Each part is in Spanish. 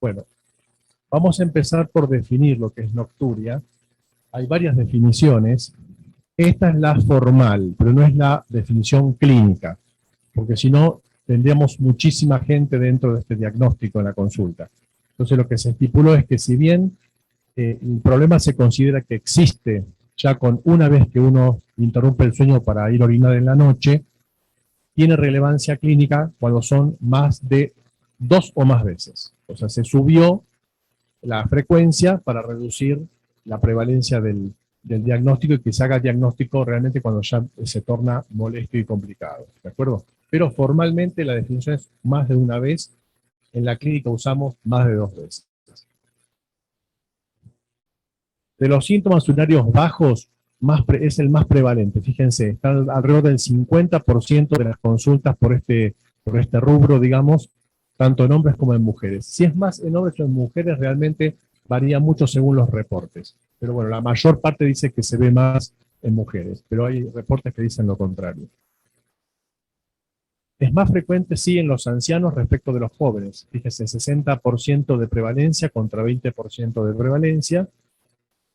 Bueno, vamos a empezar por definir lo que es nocturia. Hay varias definiciones. Esta es la formal, pero no es la definición clínica, porque si no, tendríamos muchísima gente dentro de este diagnóstico en la consulta. Entonces lo que se estipuló es que si bien el problema se considera que existe ya con una vez que uno interrumpe el sueño para ir a orinar en la noche, tiene relevancia clínica cuando son más de 2 o más veces. O sea, se subió la frecuencia para reducir la prevalencia del diagnóstico y que se haga diagnóstico realmente cuando ya se torna molesto y complicado. ¿De acuerdo? Pero formalmente la definición es más de una vez. En la clínica usamos más de 2 veces. De los síntomas urinarios bajos, es el más prevalente. Fíjense, está alrededor del 50% de las consultas por este rubro, digamos, tanto en hombres como en mujeres. Si es más en hombres o en mujeres, realmente varía mucho según los reportes. Pero bueno, la mayor parte dice que se ve más en mujeres, pero hay reportes que dicen lo contrario. Es más frecuente, sí, en los ancianos respecto de los jóvenes. Fíjense, 60% de prevalencia contra 20% de prevalencia.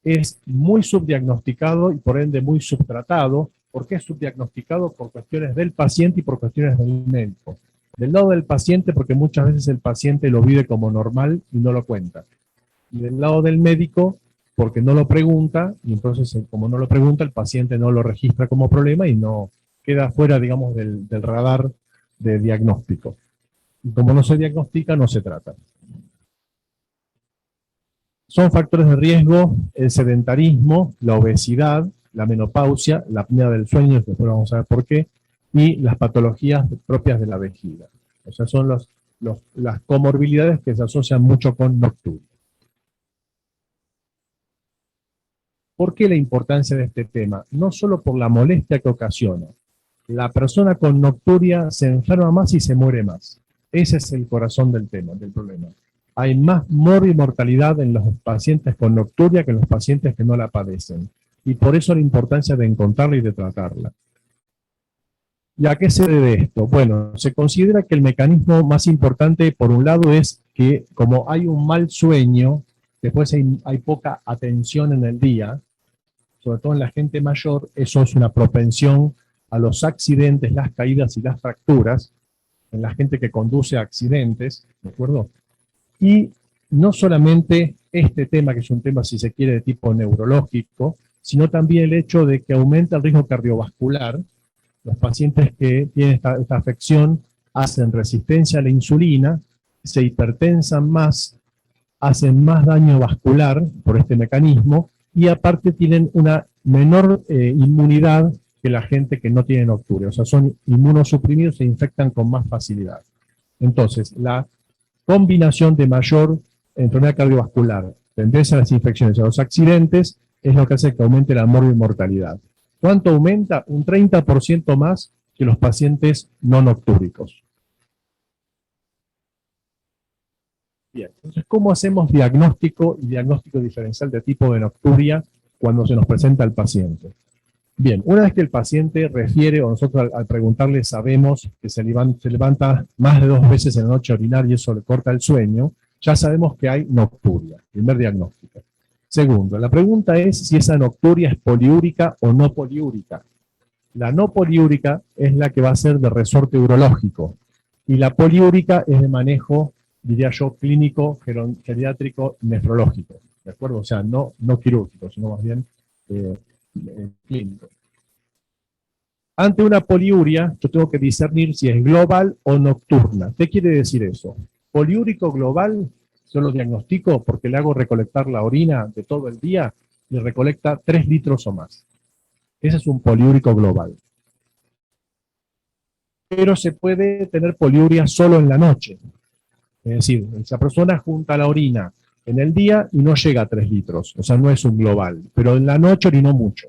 Es muy subdiagnosticado y por ende muy subtratado. ¿Por qué es subdiagnosticado? Por cuestiones del paciente y por cuestiones del médico. Del lado del paciente, porque muchas veces el paciente lo vive como normal y no lo cuenta. Y del lado del médico, porque no lo pregunta, y entonces como no lo pregunta, el paciente no lo registra como problema y no queda fuera, digamos, del radar de diagnóstico. Y como no se diagnostica, no se trata. Son factores de riesgo el sedentarismo, la obesidad, la menopausia, la apnea del sueño, después vamos a ver por qué, y las patologías propias de la vejiga. O sea, son las comorbilidades que se asocian mucho con nocturia. ¿Por qué la importancia de este tema? No solo por la molestia que ocasiona. La persona con nocturia se enferma más y se muere más. Ese es el corazón del tema, del problema. Hay más mortalidad en los pacientes con nocturia que en los pacientes que no la padecen. Y por eso la importancia de encontrarla y de tratarla. ¿Y a qué se debe esto? Bueno, se considera que el mecanismo más importante, por un lado, es que como hay un mal sueño, después hay poca atención en el día, sobre todo en la gente mayor, eso es una propensión a los accidentes, las caídas y las fracturas, en la gente que conduce a accidentes, ¿de acuerdo? Y no solamente este tema, que es un tema, si se quiere, de tipo neurológico, sino también el hecho de que aumenta el riesgo cardiovascular. Los pacientes que tienen esta afección hacen resistencia a la insulina, se hipertensan más, hacen más daño vascular por este mecanismo, y aparte tienen una menor inmunidad que la gente que no tiene nocturia. O sea, son inmunosuprimidos e se infectan con más facilidad. Entonces, la combinación de mayor enfermedad cardiovascular, tendencia a las infecciones y a los accidentes, es lo que hace que aumente la mortalidad. ¿Cuánto aumenta? Un 30% más que los pacientes no noctúricos. Bien, entonces, ¿cómo hacemos diagnóstico y diagnóstico diferencial de tipo de nocturia cuando se nos presenta al paciente? Bien, una vez que el paciente refiere, o nosotros al preguntarle sabemos que se levanta más de 2 veces en la noche a orinar y eso le corta el sueño, ya sabemos que hay nocturia, primer diagnóstico. Segundo, la pregunta es si esa nocturia es poliúrica o no poliúrica. La no poliúrica es la que va a ser de resorte urológico, y la poliúrica es de manejo, diría yo, clínico, geriátrico, nefrológico, ¿de acuerdo? O sea, no quirúrgico, sino más bien clínico. Ante una poliuria, yo tengo que discernir si es global o nocturna. ¿Qué quiere decir eso? Poliúrico global, yo lo diagnostico porque le hago recolectar la orina de todo el día y recolecta 3 litros o más. Ese es un poliúrico global. Pero se puede tener poliuria solo en la noche. Es decir, esa persona junta la orina en el día y no llega a 3 litros. O sea, no es un global. Pero en la noche orinó mucho.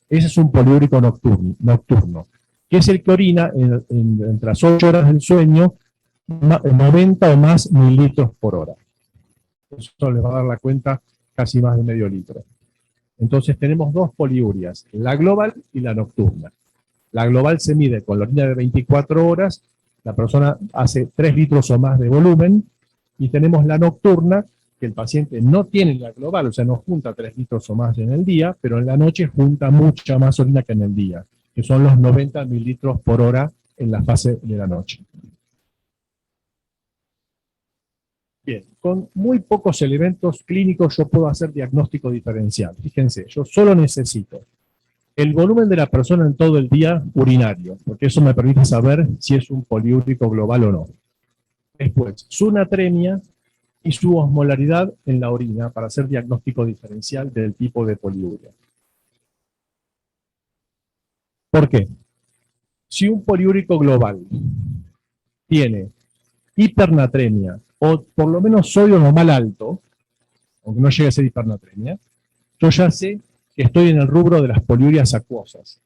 Ese es un poliúrico nocturno, que es el que orina entre las 8 horas del sueño 90 o más mililitros por hora. Eso les va a dar la cuenta casi más de medio litro. Entonces tenemos 2 poliurias, la global y la nocturna. La global se mide con la orina de 24 horas, la persona hace 3 litros o más de volumen, Y tenemos la nocturna, que el paciente no tiene la global, o sea, no junta 3 litros o más en el día, pero en la noche junta mucha más orina que en el día, que son los 90 mililitros por hora en la fase de la noche. Bien, con muy pocos elementos clínicos yo puedo hacer diagnóstico diferencial. Fíjense, yo solo necesito el volumen de la persona en todo el día urinario, porque eso me permite saber si es un poliúrico global o no. Después, su natremia y su osmolaridad en la orina para hacer diagnóstico diferencial del tipo de poliuria. ¿Por qué? Si un poliúrico global tiene hipernatremia o por lo menos sodio normal alto, aunque no llegue a ser hipernatremia, yo ya sé que estoy en el rubro de las poliurias acuosas.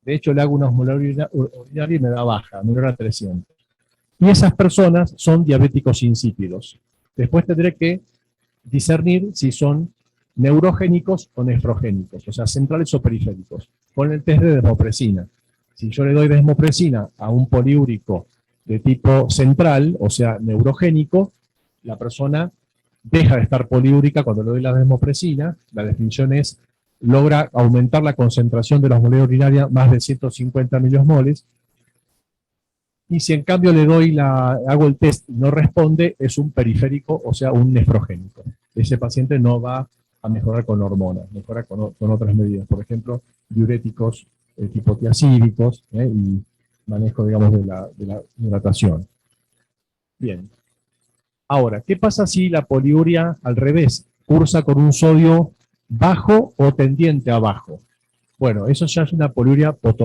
De hecho, le hago una osmolaridad urinaria y me da baja, me da 300. Y esas personas son diabéticos insípidos. Después tendré que discernir si son neurogénicos o nefrogénicos, o sea, centrales o periféricos, con el test de desmopresina. Si yo le doy desmopresina a un poliúrico de tipo central, o sea, neurogénico, la persona deja de estar poliúrica cuando le doy la desmopresina. La definición es, logra aumentar la concentración de la osmolaridad urinaria más de 150 miliosmoles. Y si en cambio le doy hago el test y no responde, es un periférico, o sea, un nefrogénico. Ese paciente no va a mejorar con hormonas, mejora con otras medidas, por ejemplo, diuréticos tipo tiacídicos y manejo, digamos, de la hidratación. Bien. Ahora, ¿qué pasa si la poliuria al revés cursa con un sodio bajo o tendiente a bajo? Bueno, eso ya es una poliuria por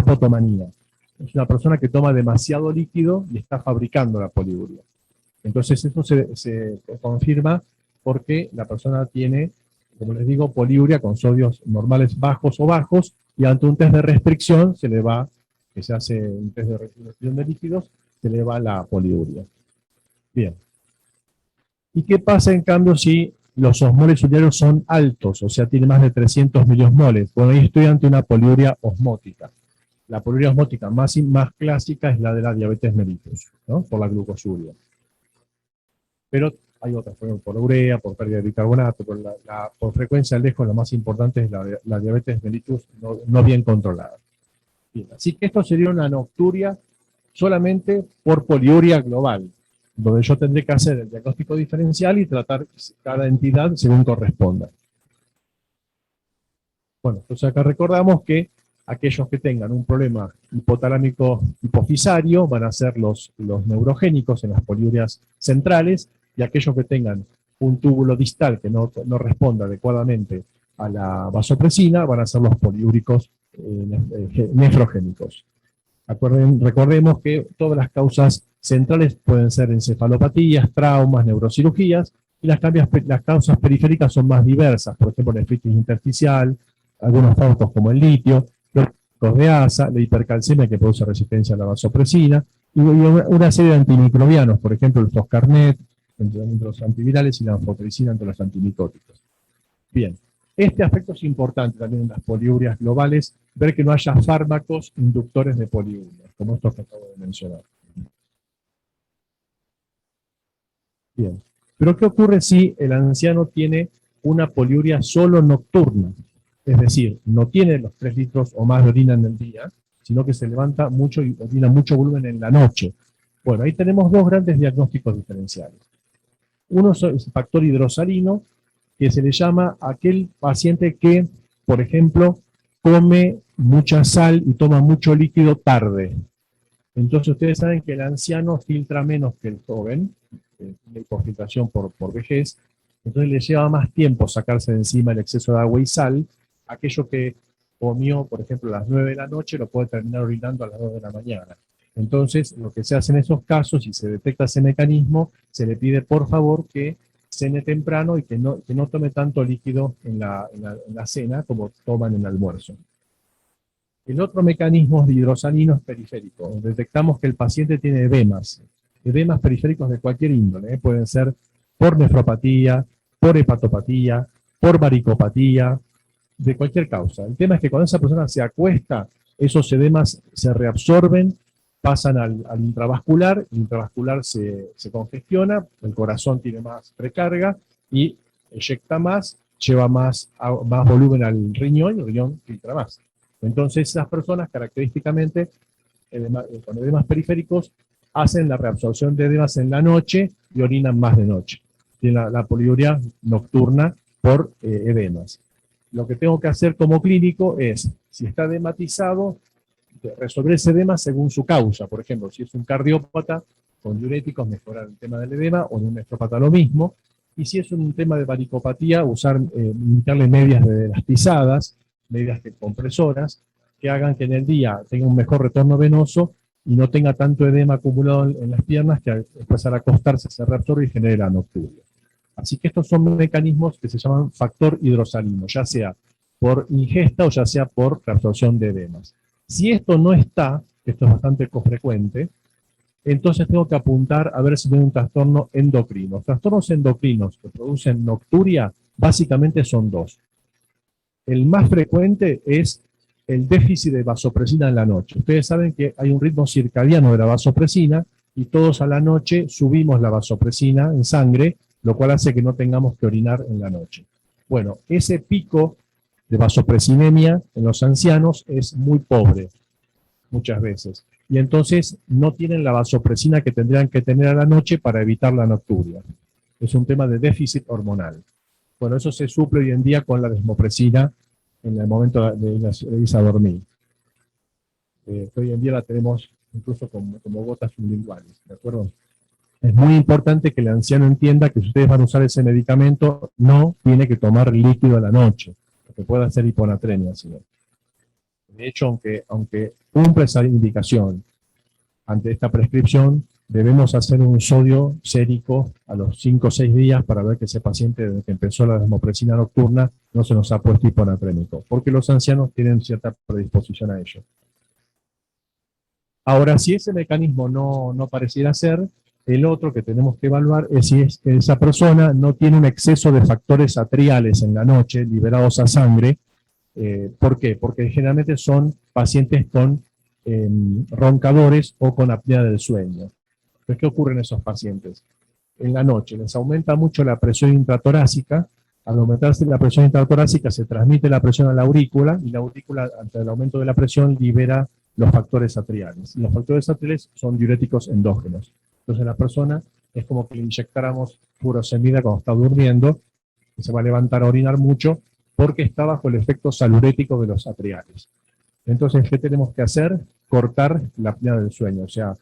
potomanía. Es una persona que toma demasiado líquido y está fabricando la poliuria. Entonces eso se confirma porque la persona tiene, como les digo, poliuria con sodios normales bajos o bajos, y ante un test de restricción se le va, que se hace un test de restricción de líquidos, se le va la poliuria. Bien. ¿Y qué pasa en cambio si los osmoles urinarios son altos, o sea, tiene más de 300 miliosmoles? Bueno, ahí estoy ante una poliuria osmótica. La poliuria osmótica más clásica es la de la diabetes mellitus, ¿no? Por la glucosuria. Pero hay otras, por ejemplo, por urea, por pérdida de bicarbonato, por frecuencia lejos, la más importante es la diabetes mellitus no bien controlada. Bien, así que esto sería una nocturia solamente por poliuria global, donde yo tendré que hacer el diagnóstico diferencial y tratar cada entidad según corresponda. Bueno, entonces acá recordamos que aquellos que tengan un problema hipotalámico hipofisario van a ser los neurogénicos en las poliurias centrales, y aquellos que tengan un túbulo distal que no responda adecuadamente a la vasopresina van a ser los poliúricos nefrogénicos. Recordemos que todas las causas centrales pueden ser encefalopatías, traumas, neurocirugías, y las causas periféricas son más diversas, por ejemplo, nefritis intersticial, algunos fármacos como el litio, los de ASA, la hipercalcemia que produce resistencia a la vasopresina, y una serie de antimicrobianos, por ejemplo, el foscarnet entre los antivirales y la anfotericina entre los antimicóticos. Bien, este aspecto es importante también en las poliurias globales, ver que no haya fármacos inductores de poliuria, como estos que acabo de mencionar. Bien, pero ¿qué ocurre si el anciano tiene una poliuria solo nocturna? Es decir, no tiene los 3 litros o más de orina en el día, sino que se levanta mucho y orina mucho volumen en la noche. Bueno, ahí tenemos dos grandes diagnósticos diferenciales. Uno es el factor hidrosalino, que se le llama a aquel paciente que, por ejemplo, come mucha sal y toma mucho líquido tarde. Entonces ustedes saben que el anciano filtra menos que el joven, la hipofiltración por vejez, entonces le lleva más tiempo sacarse de encima el exceso de agua y sal. Aquello que comió, por ejemplo, a las 9 de la noche, lo puede terminar orinando a las 2 de la mañana. Entonces, lo que se hace en esos casos, si se detecta ese mecanismo, se le pide por favor que cene temprano y que no tome tanto líquido en la cena como toman en el almuerzo. El otro mecanismo de hidrosalino es periférico. Detectamos que el paciente tiene edemas periféricos de cualquier índole, pueden ser por nefropatía, por hepatopatía, por varicopatía, de cualquier causa. El tema es que cuando esa persona se acuesta, esos edemas se reabsorben pasan al intravascular, el intravascular se congestiona, el corazón tiene más precarga y eyecta más, lleva más volumen al riñón y el riñón filtra más. Entonces esas personas característicamente con edemas periféricos hacen la reabsorción de edemas en la noche y orinan más de noche. Tienen la poliuria nocturna por edemas. Lo que tengo que hacer como clínico es, si está edematizado, resolver ese edema según su causa. Por ejemplo, si es un cardiópata, con diuréticos mejorar el tema del edema, o en un nefrópata lo mismo. Y si es un tema de varicopatía, indicarle medias de elastizadas, medias compresoras, que hagan que en el día tenga un mejor retorno venoso y no tenga tanto edema acumulado en las piernas que después al acostarse se reabsorbe y genere la nocturia. Así que estos son mecanismos que se llaman factor hidrosalino, ya sea por ingesta o ya sea por reabsorción de edemas. Si esto no está, esto es bastante frecuente, entonces tengo que apuntar a ver si tengo un trastorno endocrino. Los trastornos endocrinos que producen nocturia básicamente son dos. El más frecuente es el déficit de vasopresina en la noche. Ustedes saben que hay un ritmo circadiano de la vasopresina y todos a la noche subimos la vasopresina en sangre, lo cual hace que no tengamos que orinar en la noche. Bueno, ese pico de vasopresinemia en los ancianos es muy pobre, muchas veces. Y entonces no tienen la vasopresina que tendrían que tener a la noche para evitar la nocturia. Es un tema de déficit hormonal. Bueno, eso se suple hoy en día con la desmopresina en el momento de irse a dormir. Hoy en día la tenemos incluso como gotas sublinguales, ¿de acuerdo? Es muy importante que el anciano entienda que si ustedes van a usar ese medicamento, no tiene que tomar líquido a la noche, porque puede hacer hiponatremia, señor. De hecho, aunque cumpla esa indicación, ante esta prescripción, debemos hacer un sodio sérico a los 5 o 6 días para ver que ese paciente, desde que empezó la desmopresina nocturna, no se nos ha puesto hiponatrémico, porque los ancianos tienen cierta predisposición a ello. Ahora, si ese mecanismo no pareciera ser, el otro que tenemos que evaluar es si esa persona no tiene un exceso de factores atriales en la noche, liberados a sangre. ¿Por qué? Porque generalmente son pacientes con roncadores o con apnea del sueño. Entonces, ¿qué ocurre en esos pacientes? En la noche les aumenta mucho la presión intratorácica. Al aumentarse la presión intratorácica se transmite la presión a la aurícula y la aurícula, ante el aumento de la presión, libera los factores atriales. Y los factores atriales son diuréticos endógenos. Entonces la persona es como que le inyectáramos furosemida cuando está durmiendo, y se va a levantar a orinar mucho porque está bajo el efecto salurético de los atriales. Entonces, ¿qué tenemos que hacer? Cortar la apnea del sueño, o sea,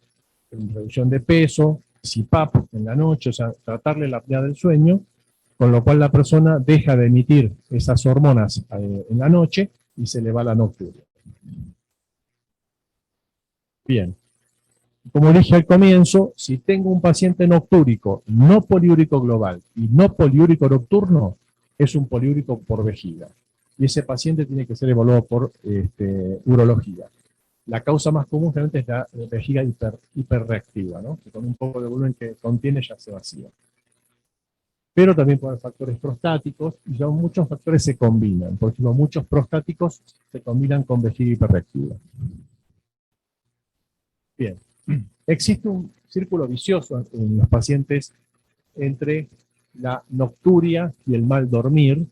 reducción de peso, CPAP en la noche, o sea, tratarle la apnea del sueño, con lo cual la persona deja de emitir esas hormonas en la noche y se le va la nocturia. Bien. Como dije al comienzo, si tengo un paciente noctúrico, no poliúrico global y no poliúrico nocturno, es un poliúrico por vejiga. Y ese paciente tiene que ser evaluado por urología. La causa más común generalmente es la vejiga hiperreactiva, ¿no? Que con un poco de volumen que contiene ya se vacía. Pero también puede haber factores prostáticos, y ya muchos factores se combinan. Por ejemplo, muchos prostáticos se combinan con vejiga hiperreactiva. Bien. Existe un círculo vicioso en los pacientes entre la nocturia y el mal dormir,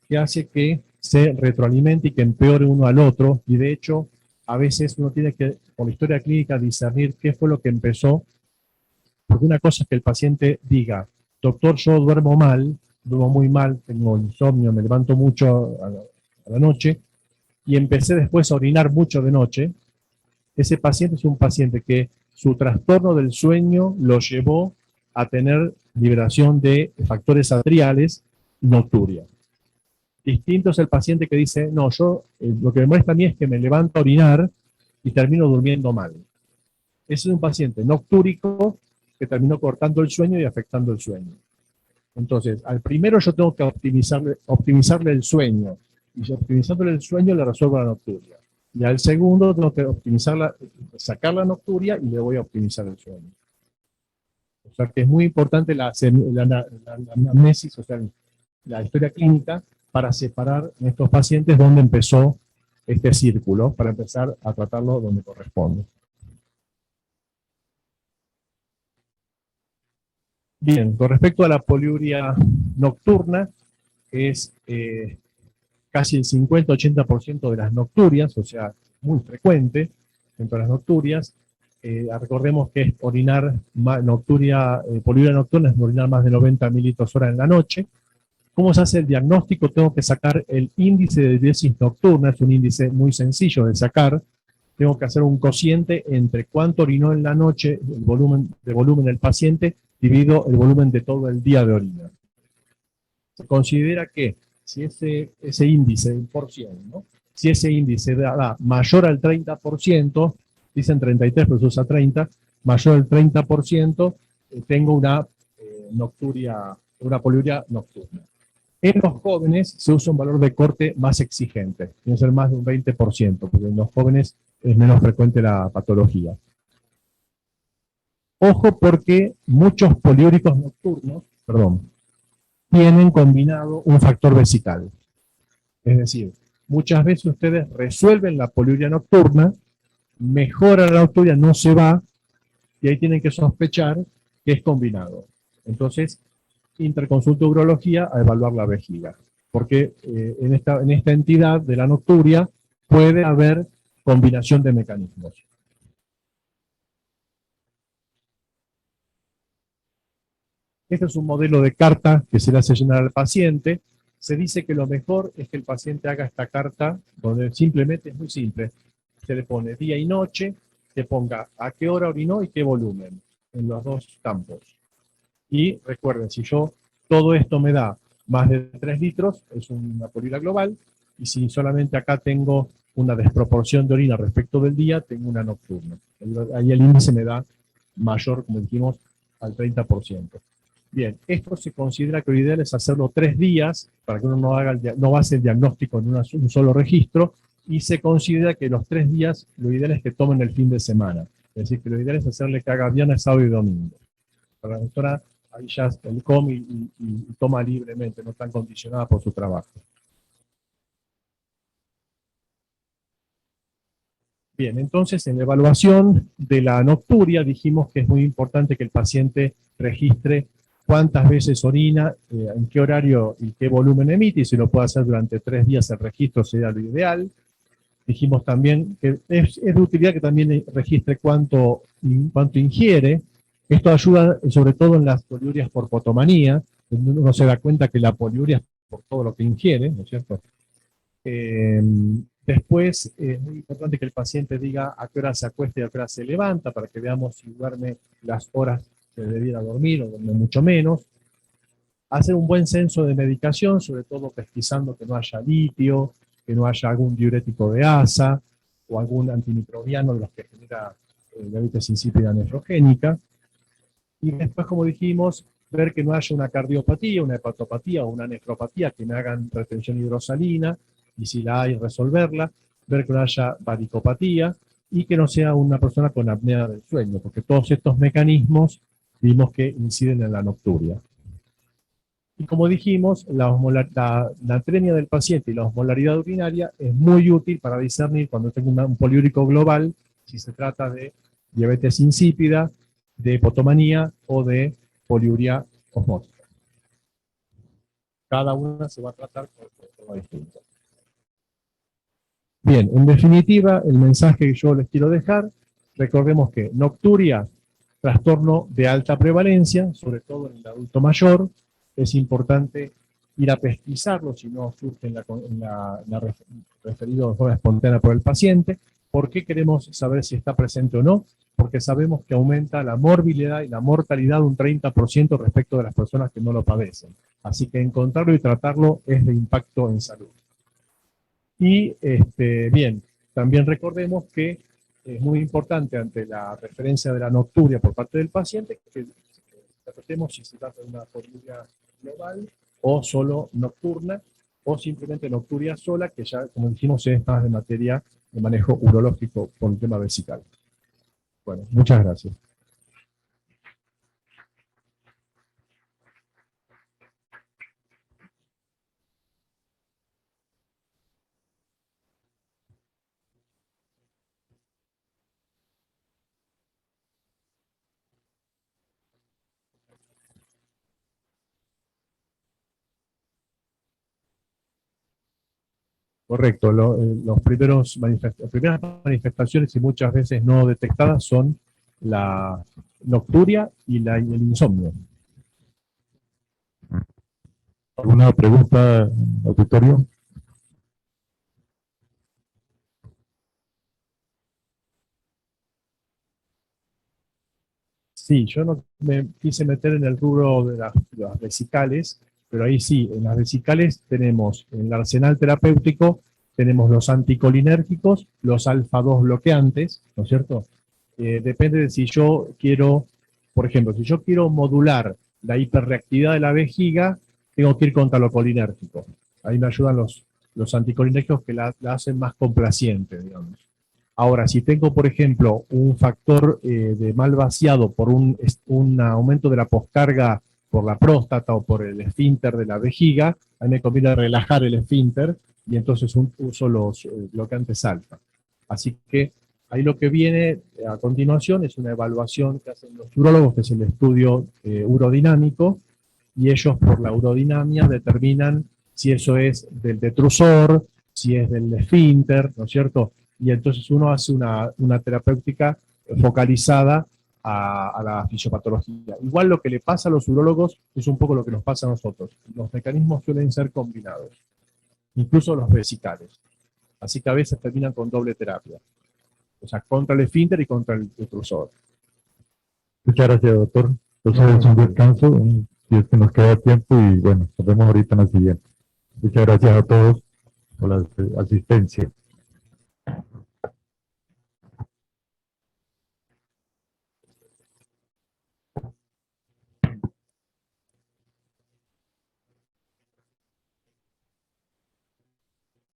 que hace que se retroalimente y que empeore uno al otro, y de hecho, a veces uno tiene que, por la historia clínica, discernir qué fue lo que empezó, porque una cosa es que el paciente diga, doctor, yo duermo mal, duermo muy mal, tengo insomnio, me levanto mucho a la noche, y empecé después a orinar mucho de noche. Ese paciente es un paciente que su trastorno del sueño lo llevó a tener liberación de factores atriales y nocturia. Distinto es el paciente que dice, no, yo lo que me molesta a mí es que me levanto a orinar y termino durmiendo mal. Ese es un paciente noctúrico que terminó cortando el sueño y afectando el sueño. Entonces, al primero yo tengo que optimizarle el sueño, y si optimizándole el sueño le resuelvo la nocturia. Y al segundo tengo que sacar la nocturia y le voy a optimizar el sueño. O sea que es muy importante la anamnesis, o sea, la historia clínica, para separar en estos pacientes dónde empezó este círculo, para empezar a tratarlo donde corresponde. Bien, con respecto a la poliuria nocturna, es casi el 50-80% de las nocturias, o sea, muy frecuente dentro de las nocturias. Recordemos que es orinar, poliuria nocturna es orinar más de 90 mililitros hora en la noche. ¿Cómo se hace el diagnóstico? Tengo que sacar el índice de diuresis nocturna, es un índice muy sencillo de sacar. Tengo que hacer un cociente entre cuánto orinó en la noche, el volumen del paciente, dividido el volumen de todo el día de orina. Se considera que si ese índice en porción, ¿no? Si ese índice da mayor al 30%, dicen 33, pero se usa 30, mayor al 30%, tengo una poliuria nocturna. En los jóvenes se usa un valor de corte más exigente, tiene que ser más de un 20%, porque en los jóvenes es menos frecuente la patología. Ojo porque muchos poliúricos nocturnos, tienen combinado un factor vesical. Es decir, muchas veces ustedes resuelven la poliuria nocturna, mejora la nocturia, no se va, y ahí tienen que sospechar que es combinado. Entonces, interconsulta urología a evaluar la vejiga, porque en esta entidad de la nocturia puede haber combinación de mecanismos. Este es un modelo de carta que se le hace llenar al paciente. Se dice que lo mejor es que el paciente haga esta carta, donde simplemente es muy simple. Se le pone día y noche, se ponga a qué hora orinó y qué volumen en los dos campos. Y recuerden, si todo esto me da más de 3 litros, es una poliuria global, y si solamente acá tengo una desproporción de orina respecto del día, tengo una nocturna. Ahí el índice me da mayor, como dijimos, al 30%. Bien, esto se considera que lo ideal es hacerlo 3 días, para que uno no base el diagnóstico en un solo registro, y se considera que los 3 días, lo ideal es que tomen el fin de semana. Es decir, que lo ideal es hacerle que haga viernes, sábado y domingo. Para la doctora, ahí ya él come y toma libremente, no está condicionada por su trabajo. Bien, entonces en la evaluación de la nocturia dijimos que es muy importante que el paciente registre cuántas veces orina, en qué horario y qué volumen emite, y si lo puede hacer durante 3 días el registro sería lo ideal. Dijimos también que es de utilidad que también registre cuánto ingiere. Esto ayuda sobre todo en las poliurias por potomanía. Uno se da cuenta que la poliuria es por todo lo que ingiere, ¿no es cierto? Eh, Después es muy importante que el paciente diga a qué hora se acuesta y a qué hora se levanta para que veamos si duerme las horas que debiera dormir o duerme mucho menos. Hacer un buen censo de medicación, sobre todo pesquisando que no haya litio, que no haya algún diurético de asa o algún antimicrobiano de los que genera diabetes insípida nefrogénica. Y después, como dijimos, ver que no haya una cardiopatía, una hepatopatía o una nefropatía que me hagan retención hidrosalina, y si la hay, resolverla. Ver que no haya varicopatía y que no sea una persona con apnea del sueño, porque todos estos mecanismos vimos que inciden en la nocturia. Y como dijimos, la natremia del paciente y la osmolaridad urinaria es muy útil para discernir cuando tengo un poliúrico global, si se trata de diabetes insípida, de hipotomanía o de poliuria osmótica. Cada una se va a tratar con un tema distinto. Bien, en definitiva, el mensaje que yo les quiero dejar, recordemos que nocturia, trastorno de alta prevalencia, sobre todo en el adulto mayor, es importante ir a pesquisarlo si no surge en la referido de forma espontánea por el paciente. ¿Por qué queremos saber si está presente o no? Porque sabemos que aumenta la morbilidad y la mortalidad un 30% respecto de las personas que no lo padecen. Así que encontrarlo y tratarlo es de impacto en salud. Y bien, también recordemos que es muy importante ante la referencia de la nocturia por parte del paciente que tratemos si se trata de una poliuria global o solo nocturna o simplemente nocturia sola, que ya, como dijimos, es más de materia de manejo urológico por el tema vesical. Bueno, muchas gracias. Correcto, las primeras manifestaciones y muchas veces no detectadas son la nocturia y el insomnio. ¿Alguna pregunta, auditorio? Sí, yo no me quise meter en el rubro de las vesicales, pero ahí sí, en las vesicales tenemos, en el arsenal terapéutico, tenemos los anticolinérgicos, los alfa-2 bloqueantes, ¿no es cierto? Depende de si yo quiero, por ejemplo, si yo quiero modular la hiperreactividad de la vejiga, tengo que ir contra lo colinérgico. Ahí me ayudan los anticolinérgicos que la hacen más complaciente, digamos. Ahora, si tengo, por ejemplo, un factor de mal vaciado por un aumento de la poscarga por la próstata o por el esfínter de la vejiga, a mí me conviene relajar el esfínter y entonces uso los bloqueantes alfa. Así que ahí lo que viene a continuación es una evaluación que hacen los urólogos, que es el estudio urodinámico, y ellos por la urodinamia determinan si eso es del detrusor, si es del esfínter, ¿no es cierto? Y entonces uno hace una terapéutica focalizada a la fisiopatología. Igual lo que le pasa a los urólogos es un poco lo que nos pasa a nosotros. Los mecanismos suelen ser combinados, incluso los vesicales. Así que a veces terminan con doble terapia. O sea, contra el esfínter y contra el detrusor. Muchas gracias, doctor. Entonces es un descanso, si es que nos queda tiempo, y bueno, nos vemos ahorita en la siguiente. Muchas gracias a todos por la asistencia.